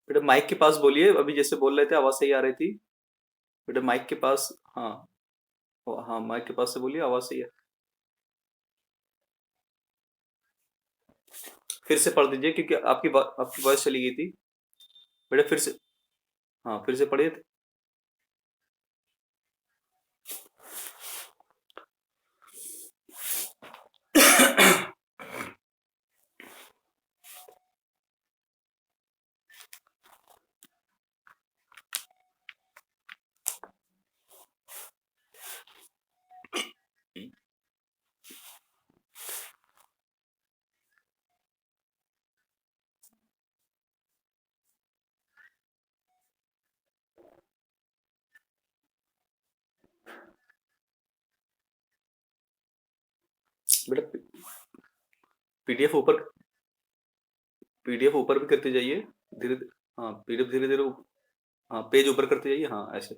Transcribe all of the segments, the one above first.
बेटा माइक के पास बोलिए, अभी जैसे बोल रहे थे आवाज सही आ रही थी। बेटा माइक के पास, हाँ। हाँ, माइक के पास से बोलिए, आवाज सही है। फिर से पढ़ दीजिए क्योंकि आपकी वॉइस चली गई थी। बेटा फिर से, हाँ फिर से पढ़िए। बेटा पीडीएफ ऊपर, पीडीएफ ऊपर भी करते जाइए धीरे धीरे। हाँ पीडीएफ धीरे धीरे, हाँ पेज ऊपर करते जाइए, हाँ ऐसे।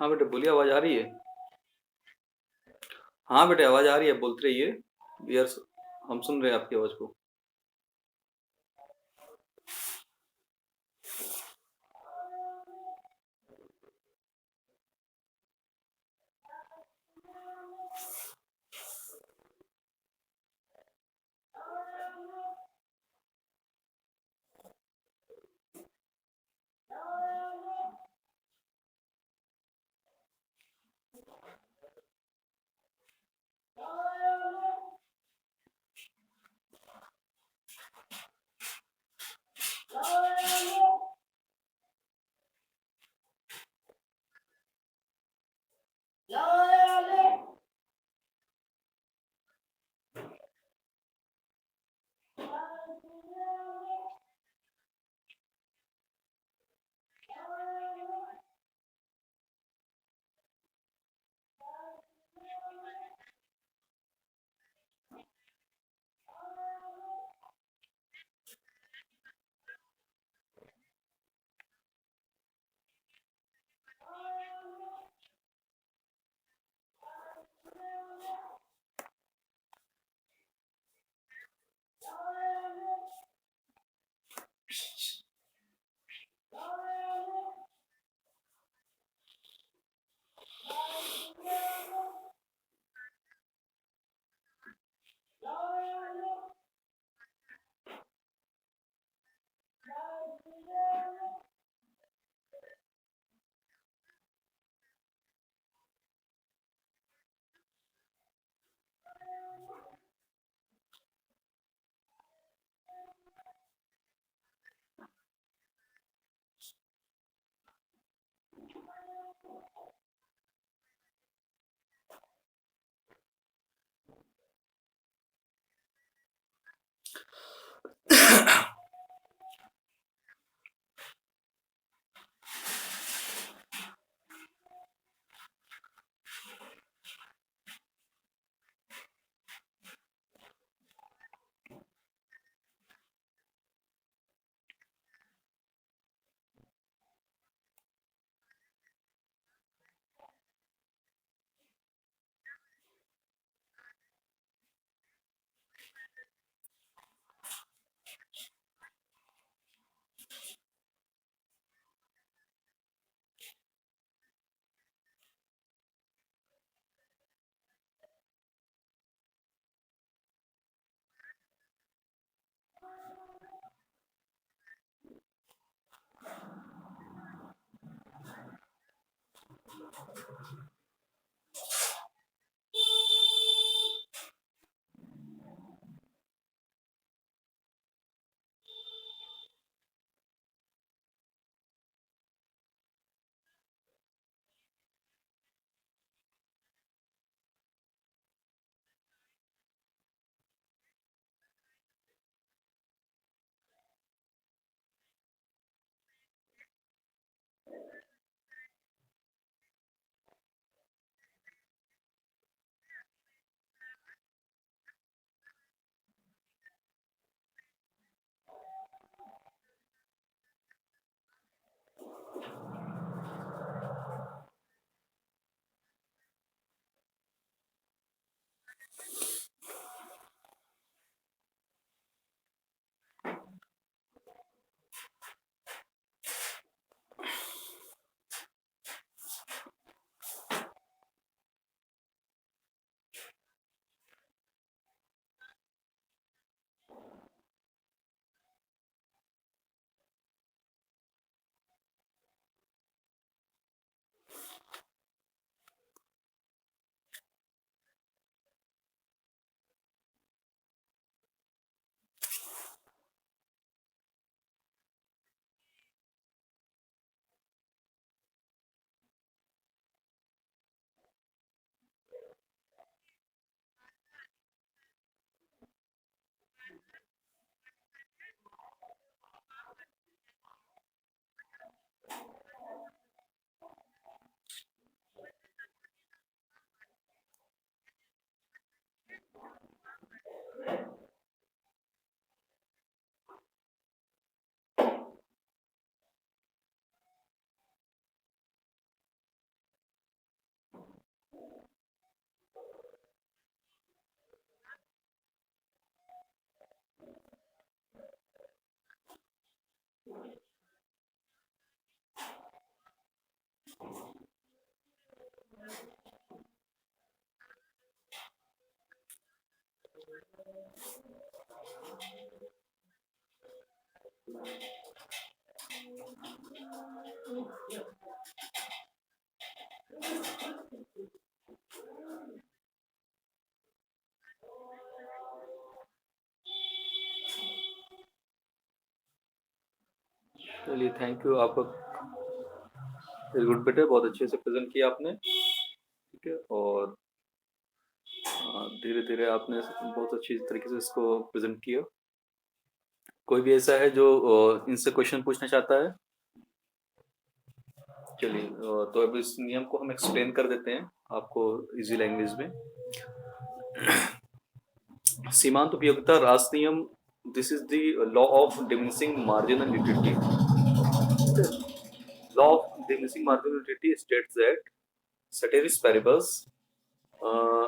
हाँ बेटे बोलिए, आवाज आ रही है? हाँ बेटे आवाज आ रही है, बोलते रहिए। यस, हम सुन रहे हैं आपकी आवाज को। चलिए, थैंक यू आपका। वेरी गुड बेटे, बहुत अच्छे से प्रेज़ेंट किया आपने, ठीक है? और धीरे-धीरे आपने बहुत अच्छी तरीके से इसको प्रेज़ेंट किया। कोई भी ऐसा है जो इनसे क्वेश्चन पूछना चाहता है? चलिए, तो अब इस नियम को हम एक्सप्लेन कर देते हैं आपको ईज़ी लैंग्वेज में। सीमांत उपयोगिता रास नियम, this is the law of diminishing marginal utility. Law of diminishing marginal utility states that ceteris paribus, uh,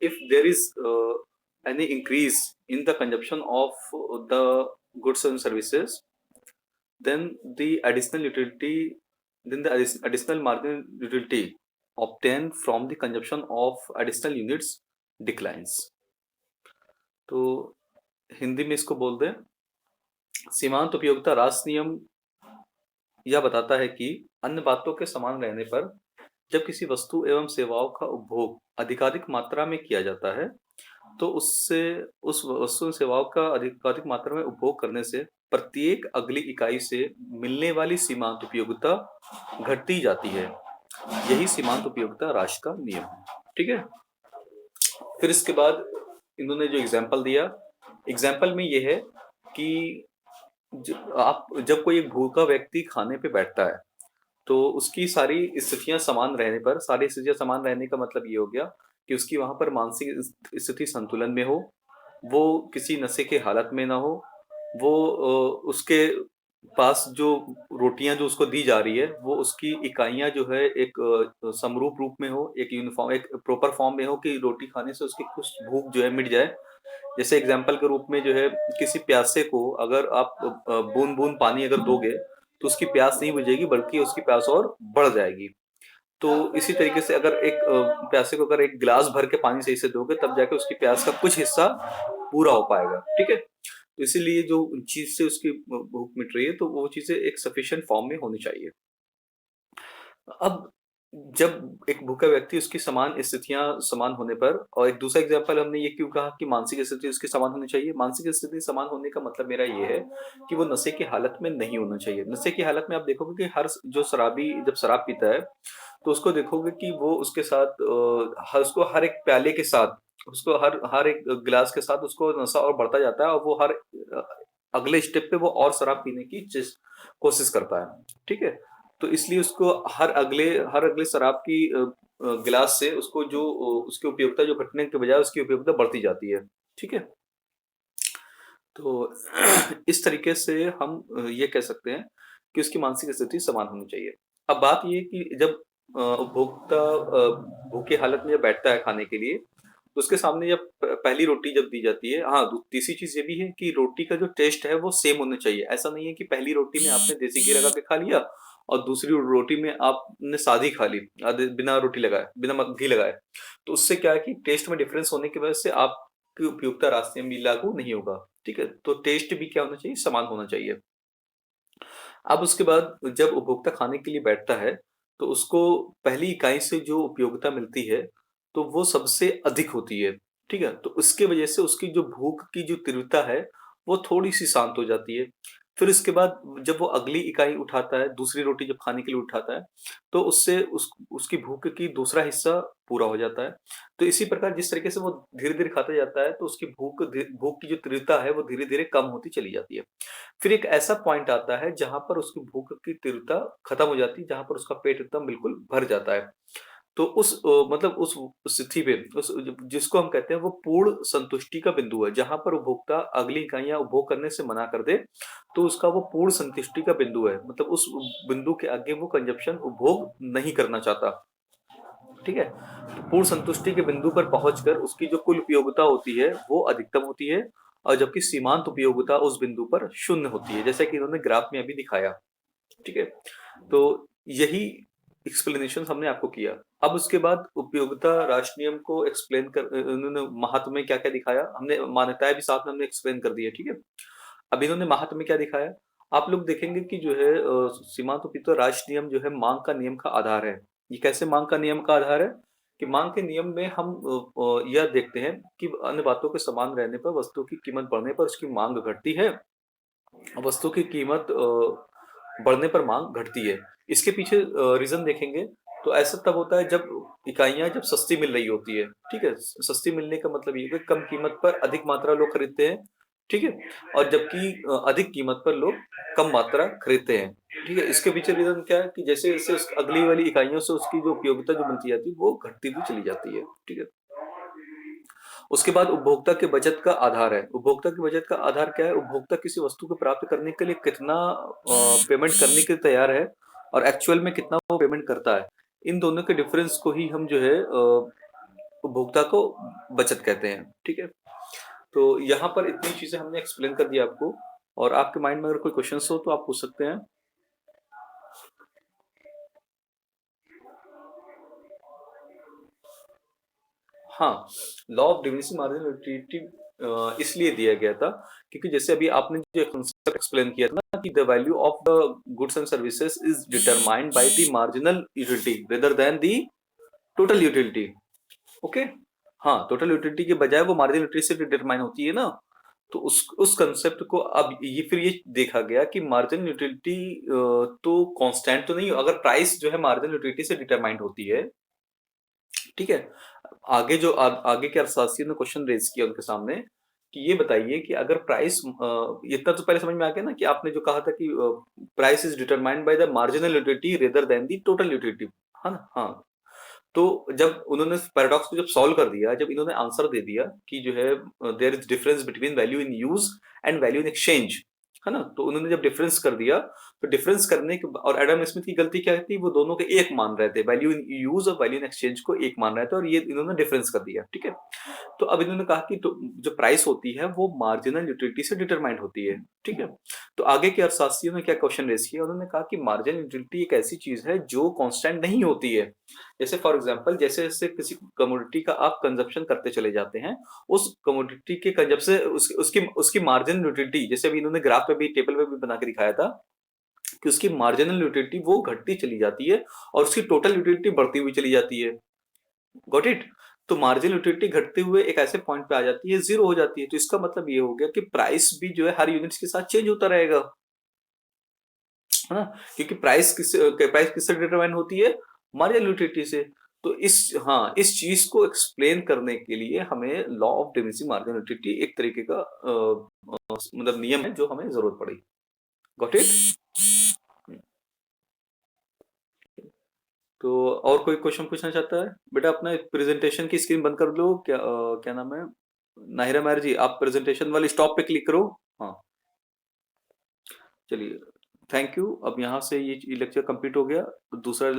if there is any increase in the consumption of the goods and services, then the additional utility, then the additional marginal utility obtained from the consumption of additional units declines. तो हिंदी में इसको बोल दें, सीमांत उपयोगिता रास नियम यह बताता है कि अन्य बातों के समान रहने पर जब किसी वस्तु एवं सेवाओं का उपभोग अधिकाधिक मात्रा में किया जाता है, तो उससे उस वस्तु एवं सेवाओं का अधिकाधिक मात्रा में उपभोग करने से प्रत्येक अगली इकाई से मिलने वाली सीमांत उपयोगिता घटती जाती है। यही सीमांत उपयोगिता राशि का नियम है। ठीक है? फिर इसके बाद इन्होंने जो एग्जाम्पल दिया, एग्जाम्पल में ये है कि आप जब कोई एक भूखा व्यक्ति खाने पे बैठता है, तो उसकी सारी स्थितियां समान रहने पर, सारी स्थितियां समान रहने का मतलब ये हो गया कि उसकी वहां पर मानसिक स्थिति संतुलन में हो, वो किसी नशे के हालत में ना हो, वो उसके पास जो रोटियां जो उसको दी जा रही है वो उसकी इकाइयां जो है एक समरूप रूप में हो, एक यूनिफॉर्म, एक प्रॉपर फॉर्म में हो कि रोटी खाने से उसकी कुछ भूख जो है मिट जाए। जैसे एग्जाम्पल के रूप में जो है, किसी प्यासे को अगर आप बूंद बूंद पानी अगर दोगे तो उसकी प्यास नहीं बुझेगी, बल्कि उसकी प्यास और बढ़ जाएगी। तो इसी तरीके से अगर एक प्यासे को अगर एक गिलास भर के पानी सही से दोगे, तब जाके उसकी प्यास का कुछ हिस्सा पूरा हो पाएगा। ठीक है? तो इसीलिए जो चीज से उसकी भूख मिट रही है, तो वो चीजें एक सफिशिएंट फॉर्म में होनी चाहिए। अब जब एक भूखा व्यक्ति, उसकी समान स्थितियां समान होने पर, और एक दूसरा एग्जांपल हमने ये क्यों कहा कि मानसिक स्थिति उसकी समान होनी चाहिए, मानसिक स्थिति समान होने का मतलब मेरा ये है कि वो नशे की हालत में नहीं होना चाहिए। नशे की हालत में आप देखोगे कि हर जो शराबी जब शराब पीता है, तो उसको देखोगे कि वो उसके साथ उसको हर एक प्याले के साथ, उसको हर हर एक गिलास के साथ उसको नशा और बढ़ता जाता है, और वो हर अगले स्टेप पे वो और शराब पीने की कोशिश करता है। ठीक है? तो इसलिए उसको हर अगले शराब की गिलास से उसको जो उसकी उपयोगिता जो घटने के बजाय उसकी उपयोगिता बढ़ती जाती है। ठीक है? तो इस तरीके से हम ये कह सकते हैं कि उसकी मानसिक स्थिति समान होनी चाहिए। अब बात ये है कि जब उपभोक्ता भूखे हालत में जब बैठता है खाने के लिए, तो उसके सामने जब पहली रोटी जब दी जाती है, हाँ, तीसरी चीज़ ये भी है कि रोटी का जो टेस्ट है वो सेम होना चाहिए। ऐसा नहीं है कि पहली रोटी में आपने देसी घी लगा के खा लिया और दूसरी रोटी में आपने सादी खा ली, बिना रोटी लगाए, बिना घी लगाए। तो उससे क्या है कि टेस्ट में डिफरेंस होने की वजह से आपकी उपयोगिता रास्ते में भी लागू नहीं होगा। ठीक है? तो टेस्ट भी क्या होना चाहिए? समान होना चाहिए। अब उसके बाद जब उपभोक्ता खाने के लिए बैठता है, तो उसको पहली इकाई से जो उपयोगिता मिलती है, तो वो सबसे अधिक होती है। ठीक है? तो उसके वजह से उसकी जो भूख की जो तीव्रता है, वो थोड़ी-सी शांत हो जाती है। फिर उसके बाद जब वो अगली इकाई उठाता है, दूसरी रोटी जब खाने के लिए उठाता है, तो उससे उसकी भूख की दूसरा हिस्सा पूरा हो जाता है। तो इसी प्रकार जिस तरीके से वो धीरे-धीरे खाता जाता है, तो उसकी भूख की जो तीव्रता है, वो धीरे-धीरे कम होती चली जाती है। फिर एक ऐसा पॉइंट आता है जहाँ पर उसकी भूख की तीव्रता खत्म हो जाती है, जहाँ पर उसका पेट एकदम बिल्कुल भर जाता है। तो मतलब उस स्थिति पे, जिसको हम कहते हैं वो पूर्ण संतुष्टि का बिंदु है, जहाँ पर उपभोक्ता अगली इकाइयाँ उपभोग करने से मना कर दे, तो उसका वो पूर्ण संतुष्टि का बिंदु है। मतलब उस बिंदु के आगे वो कंजप्शन उपभोग नहीं करना चाहता। ठीक है? तो पूर्ण संतुष्टि के बिंदु पर पहुंचकर उसकी जो कुल उपयोगिता होती है वो अधिकतम होती है, और जबकि सीमांत उपयोगिता उस बिंदु पर शून्य होती है, जैसा कि इन्होंने ग्राफ में अभी दिखाया। ठीक है? तो यही एक्सप्लेनेशन हमने आपको किया। अब उसके बाद उपयोगिता राशि नियम को एक्सप्लेन कर इन्होंने महात्म में क्या-क्या दिखाया, हमने मान्यताएं भी साथ में हमने एक्सप्लेन कर दी है। ठीक है? अब इन्होंने महात्म में क्या दिखाया? आप लोग देखेंगे कि जो है सीमांत तो राष्ट्र नियम जो है मांग का नियम का आधार है। ये कैसे मांग का नियम का आधार है? कि मांग के नियम में हम यह देखते हैं कि अन्य बातों के समान रहने पर वस्तु की कीमत बढ़ने पर उसकी मांग घटती है, वस्तु की कीमत बढ़ने पर मांग घटती है। इसके पीछे रीजन देखेंगे तो ऐसा तब होता है जब इकाइयां जब सस्ती मिल रही होती है, ठीक है। सस्ती मिलने का मतलब ये है कि कम कीमत पर अधिक मात्रा लोग खरीदते हैं, ठीक है। और जबकि अधिक कीमत पर लोग कम मात्रा खरीदते हैं, ठीक है। इसके पीछे रीजन क्या है कि जैसे जैसे अगली वाली इकाइयों से उसकी जो उपयोगिता जो बनती जाती है वो घटती हुई चली जाती है, ठीक है। उसके बाद उपभोक्ता के बचत का आधार है। उपभोक्ता की बचत का आधार क्या है? उपभोक्ता किसी वस्तु को प्राप्त करने के लिए कितना पेमेंट करने के लिए तैयार है और एक्चुअल में कितना वो पेमेंट करता है। इन दोनों के डिफरेंस को ही हम जो है उपभोक्ता को बचत कहते हैं, ठीक है। तो यहाँ पर इतनी चीजें हमने एक्सप्लेन कर दिया आपको, और आपके माइंड में अगर कोई क्वेश्चन हो तो आप पूछ सकते हैं। हाँ, law of diminishing marginal utility इसलिए दिया गया था क्योंकि जैसे अभी आपने जो कंसेप्ट एक्सप्लेन किया था ना कि the value of the goods and services is determined by the marginal utility rather than the total utility. Okay, हाँ, टोटल यूटिलिटी के बजाय वो मार्जिनल यूटिलिटी से डिटरमाइन होती है ना। तो उस कंसेप्ट को अब ये फिर ये देखा गया कि मार्जिनल यूटिलिटी तो कांस्टेंट तो नहीं, अगर प्राइस जो है मार्जिनल यूटिलिटी से डिटरमाइंड होती है, ठीक है। आगे जो आगे के अर्थशास्त्री ने क्वेश्चन रेज किया उनके सामने कि ये बताइए कि अगर प्राइस इतना तो पहले समझ में आ गया ना कि आपने जो कहा था कि price is determined by the marginal utility rather than the total utility, है ना। हाँ, तो जब उन्होंने पैराडॉक्स को जब सॉल्व कर दिया, जब इन्होंने आंसर दे दिया कि जो है there is difference between value in use and value in exchange, है ना। तो उन्होंने जब डिफरेंस कर दिया, तो डिफरेंस करने के और एडम स्मिथ की गलती क्या थी, वो दोनों के एक मान रहे थे, वैल्यू इन यूज और वैल्यू इन एक्सचेंज को एक मान रहे थे, और ये इन्होंने डिफरेंस कर दिया, ठीक है। तो अब इन्होंने कहा कि तो जो प्राइस होती है वो मार्जिनल यूटिलिटी से डिटरमाइंड होती है, ठीक है। तो आगे के अर्थशास्त्रियों ने क्या क्वेश्चन रेज किया, उन्होंने कहा कि मार्जिनल यूटिलिटी एक ऐसी चीज है जो कांस्टेंट नहीं होती है। जैसे फॉर एग्जांपल, जैसे जैसे किसी कमोडिटी का आप कंजप्शन करते चले जाते हैं, उस कमोडिटी के कंजप्शन उसकी उसकी मार्जिनल यूटिलिटी, जैसे अभी इन्होंने ग्राफ पे भी टेबल पे भी बना के दिखाया था कि उसकी मार्जिनल यूटिलिटी वो घटती चली जाती है और उसकी टोटल यूटिलिटी बढ़ती हुई चली जाती है। Got it? तो मार्जिनल यूटिलिटी घटते हुए एक ऐसे पॉइंट पे आ जाती है, जीरो हो जाती है। तो इसका मतलब ये हो गया कि प्राइस भी जो है हर यूनिट्स के साथ चेंज होता रहेगा, है ना। क्योंकि प्राइस किससे डिटरमाइन होती है? मार्जिनल यूटिलिटी से। तो इस चीज को एक्सप्लेन करने के लिए हमें law of diminishing marginal utility एक तरीके का मतलब नियम है जो हमें जरूरत पड़ी। Got it? तो और कोई क्वेश्चन पूछना चाहता है? बेटा अपना प्रेजेंटेशन की स्क्रीन बंद कर लो। क्या नाम है? नाहिरा महर जी, आप प्रेजेंटेशन वाली स्टॉप पे क्लिक करो। हाँ, चलिए, थैंक यू। अब यहाँ से ये लेक्चर कंप्लीट हो गया। दूसरा